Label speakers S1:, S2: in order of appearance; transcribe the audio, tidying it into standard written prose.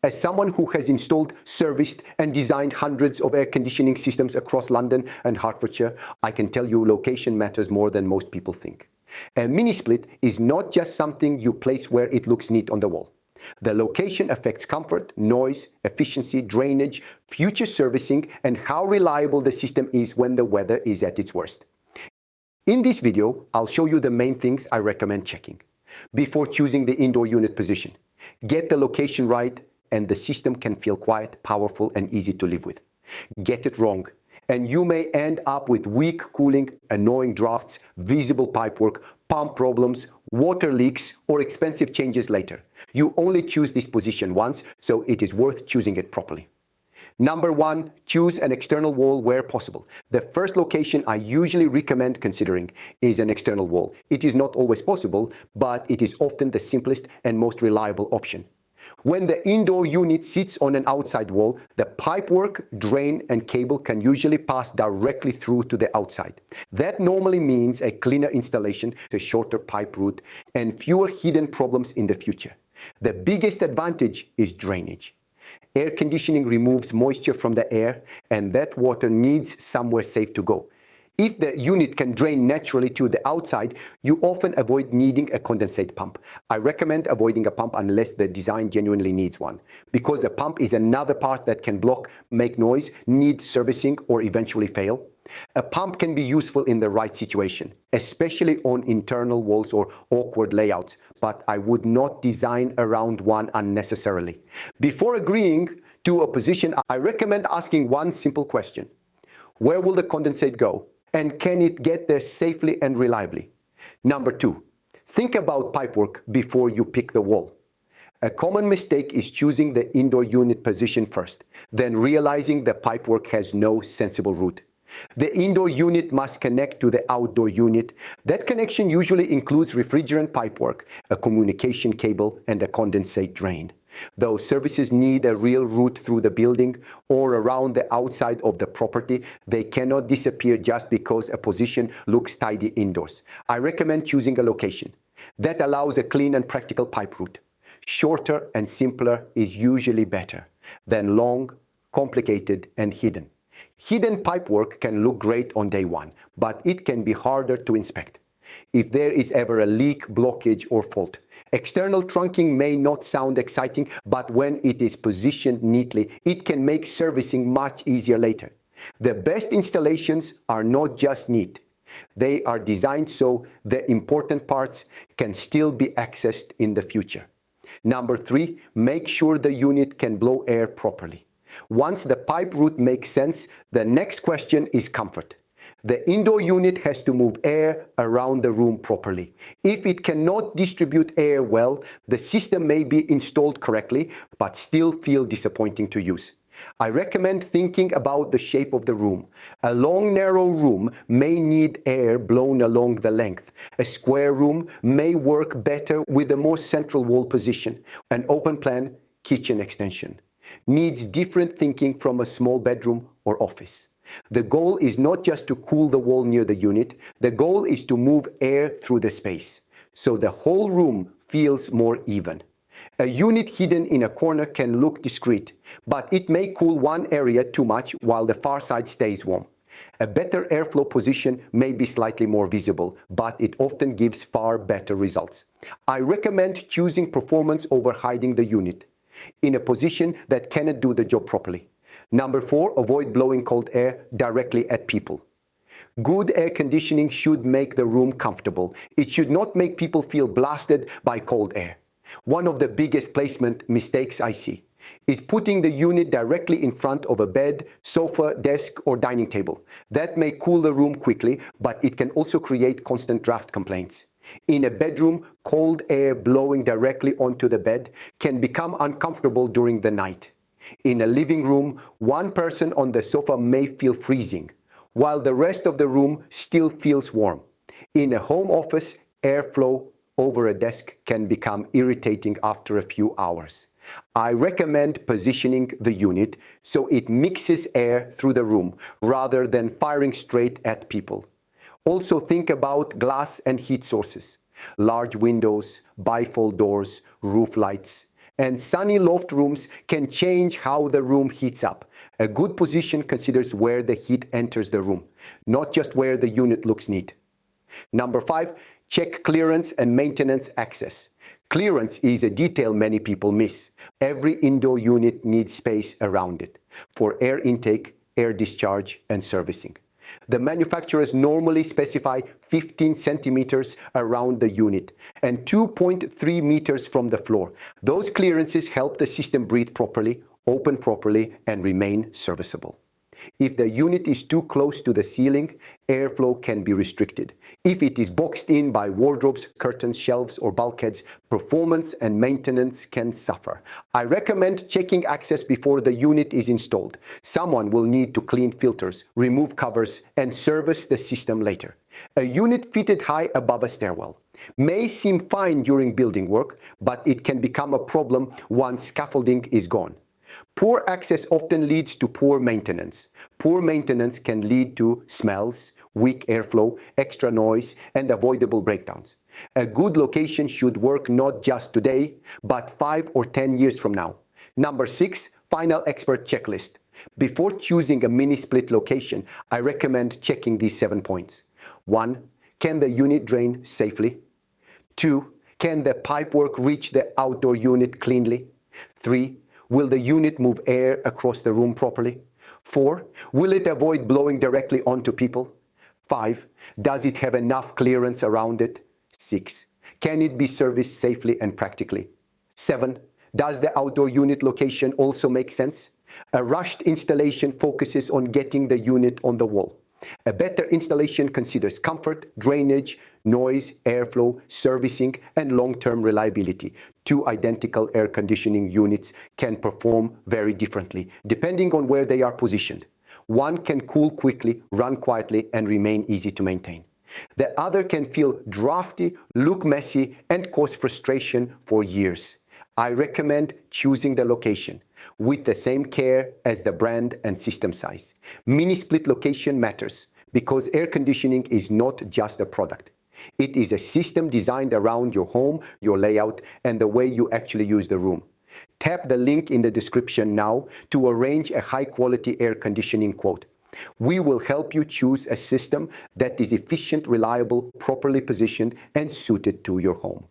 S1: As someone who has installed, serviced, and designed hundreds of air conditioning systems across London and Hertfordshire, I can tell you location matters more than most people think. A mini-split is not just something you place where it looks neat on the wall. The location affects comfort, noise, efficiency, drainage, future servicing, and how reliable the system is when the weather is at its worst. In this video, I'll show you the main things I recommend checking before choosing the indoor unit position. Get the location right, and the system can feel quiet, powerful, and easy to live with. Get it wrong, and you may end up with weak cooling, annoying drafts, visible pipework, pump problems, water leaks, or expensive changes later. You only choose this position once, so it is worth choosing it properly. Number 1, choose an external wall where possible. The first location I usually recommend considering is an external wall. It is not always possible, but it is often the simplest and most reliable option. When the indoor unit sits on an outside wall, the pipework, drain, and cable can usually pass directly through to the outside. That normally means a cleaner installation, a shorter pipe route, and fewer hidden problems in the future. The biggest advantage is drainage. Air conditioning removes moisture from the air, and that water needs somewhere safe to go. If the unit can drain naturally to the outside, you often avoid needing a condensate pump. I recommend avoiding a pump unless the design genuinely needs one, because the pump is another part that can block, make noise, need servicing, or eventually fail. A pump can be useful in the right situation, especially on internal walls or awkward layouts, but I would not design around one unnecessarily. Before agreeing to a position, I recommend asking one simple question. Where will the condensate go? And can it get there safely and reliably? Number 2, think about pipework before you pick the wall. A common mistake is choosing the indoor unit position first, then realizing the pipework has no sensible route. The indoor unit must connect to the outdoor unit. That connection usually includes refrigerant pipework, a communication cable, and a condensate drain. Those services need a real route through the building or around the outside of the property. They cannot disappear just because a position looks tidy indoors. I recommend choosing a location that allows a clean and practical pipe route. Shorter and simpler is usually better than long, complicated, and hidden. Hidden pipework can look great on day one, but it can be harder to inspect. If there is ever a leak, blockage, or fault, external trunking may not sound exciting, but when it is positioned neatly, it can make servicing much easier later. The best installations are not just neat. They are designed so the important parts can still be accessed in the future. Number 3, make sure the unit can blow air properly. Once the pipe route makes sense, the next question is comfort. The indoor unit has to move air around the room properly. If it cannot distribute air well, the system may be installed correctly, but still feel disappointing to use. I recommend thinking about the shape of the room. A long, narrow room may need air blown along the length. A square room may work better with a more central wall position. An open plan kitchen extension needs different thinking from a small bedroom or office. The goal is not just to cool the wall near the unit, the goal is to move air through the space, so the whole room feels more even. A unit hidden in a corner can look discreet, but it may cool one area too much while the far side stays warm. A better airflow position may be slightly more visible, but it often gives far better results. I recommend choosing performance over hiding the unit in a position that cannot do the job properly. Number 4, avoid blowing cold air directly at people. Good air conditioning should make the room comfortable. It should not make people feel blasted by cold air. One of the biggest placement mistakes I see is putting the unit directly in front of a bed, sofa, desk, or dining table. That may cool the room quickly, but it can also create constant draft complaints. In a bedroom, cold air blowing directly onto the bed can become uncomfortable during the night. In a living room, one person on the sofa may feel freezing, while the rest of the room still feels warm. In a home office, airflow over a desk can become irritating after a few hours. I recommend positioning the unit so it mixes air through the room rather than firing straight at people. Also think about glass and heat sources, large windows, bifold doors, roof lights. And sunny loft rooms can change how the room heats up. A good position considers where the heat enters the room, not just where the unit looks neat. Number 5, check clearance and maintenance access. Clearance is a detail many people miss. Every indoor unit needs space around it for air intake, air discharge, and servicing. The manufacturers normally specify 15 centimeters around the unit and 2.3 meters from the floor. Those clearances help the system breathe properly, open properly, and remain serviceable. If the unit is too close to the ceiling, airflow can be restricted. If it is boxed in by wardrobes, curtains, shelves, or bulkheads, performance and maintenance can suffer. I recommend checking access before the unit is installed. Someone will need to clean filters, remove covers, and service the system later. A unit fitted high above a stairwell may seem fine during building work, but it can become a problem once scaffolding is gone. Poor access often leads to poor maintenance. Poor maintenance can lead to smells, weak airflow, extra noise, and avoidable breakdowns. A good location should work not just today, but 5 or 10 years from now. Number 6, final expert checklist. Before choosing a mini-split location, I recommend checking these 7 points. 1. Can the unit drain safely? 2. Can the pipework reach the outdoor unit cleanly? 3. Will the unit move air across the room properly? 4. Will it avoid blowing directly onto people? 5. Does it have enough clearance around it? 6. Can it be serviced safely and practically? 7. Does the outdoor unit location also make sense? A rushed installation focuses on getting the unit on the wall. A better installation considers comfort, drainage, noise, airflow, servicing, and long-term reliability. 2 identical air conditioning units can perform very differently, depending on where they are positioned. One can cool quickly, run quietly, and remain easy to maintain. The other can feel drafty, look messy, and cause frustration for years. I recommend choosing the location with the same care as the brand and system size. Mini-split location matters because air conditioning is not just a product. It is a system designed around your home, your layout, and the way you actually use the room. Tap the link in the description now to arrange a high-quality air conditioning quote. We will help you choose a system that is efficient, reliable, properly positioned, and suited to your home.